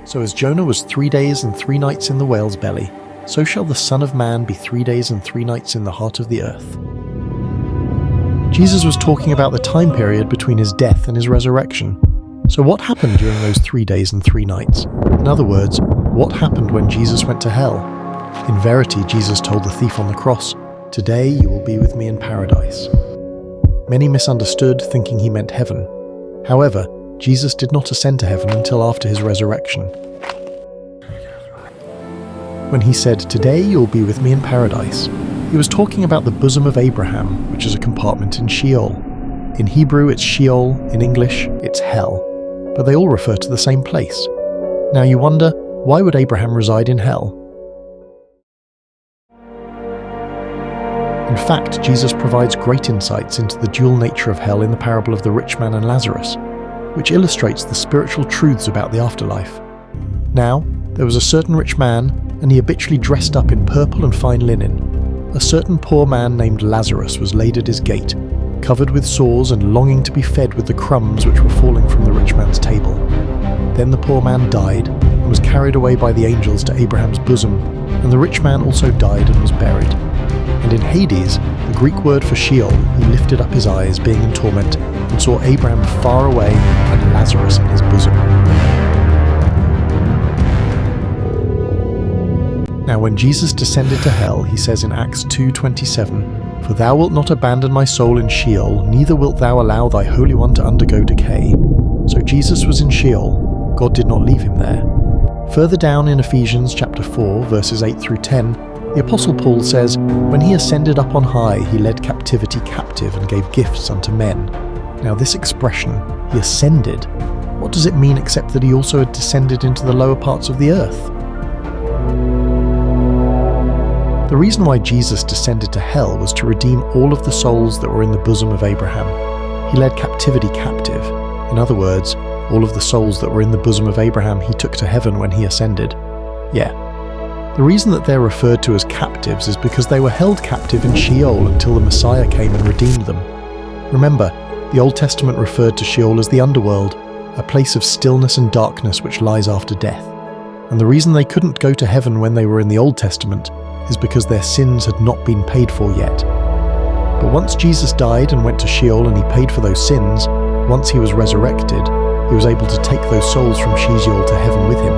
So as Jonah was 3 days and 3 nights in the whale's belly, so shall the Son of Man be 3 days and 3 nights in the heart of the earth. Jesus was talking about the time period between his death and his resurrection. So what happened during those 3 days and 3 nights? In other words, what happened when Jesus went to hell? In verity, Jesus told the thief on the cross, "Today you will be with me in paradise." Many misunderstood, thinking he meant heaven. However, Jesus did not ascend to heaven until after his resurrection. When he said, "Today you will be with me in paradise," he was talking about the bosom of Abraham, which is a compartment in Sheol. In Hebrew it's Sheol, in English it's hell, but they all refer to the same place. Now you wonder, why would Abraham reside in hell? In fact, Jesus provides great insights into the dual nature of hell in the parable of the Rich Man and Lazarus, which illustrates the spiritual truths about the afterlife. Now, there was a certain rich man, and he habitually dressed up in purple and fine linen. A certain poor man named Lazarus was laid at his gate, covered with sores and longing to be fed with the crumbs which were falling from the rich man's table. Then the poor man died, and was carried away by the angels to Abraham's bosom, and the rich man also died and was buried. And in Hades, the Greek word for Sheol, he lifted up his eyes, being in torment, and saw Abraham far away and Lazarus in his bosom. Now when Jesus descended to hell, he says in Acts 2:27, "For thou wilt not abandon my soul in Sheol, neither wilt thou allow thy Holy One to undergo decay." So Jesus was in Sheol. God did not leave him there. Further down in Ephesians chapter 4, verses 8 through 10, the Apostle Paul says, "When he ascended up on high, he led captivity captive and gave gifts unto men." Now this expression, he ascended, what does it mean except that he also had descended into the lower parts of the earth? The reason why Jesus descended to hell was to redeem all of the souls that were in the bosom of Abraham. He led captivity captive. In other words, all of the souls that were in the bosom of Abraham he took to heaven when he ascended. Yeah. The reason that they're referred to as captives is because they were held captive in Sheol until the Messiah came and redeemed them. Remember, the Old Testament referred to Sheol as the underworld, a place of stillness and darkness which lies after death. And the reason they couldn't go to heaven when they were in the Old Testament is because their sins had not been paid for yet. But once Jesus died and went to Sheol and he paid for those sins, once he was resurrected, he was able to take those souls from Sheol to heaven with him.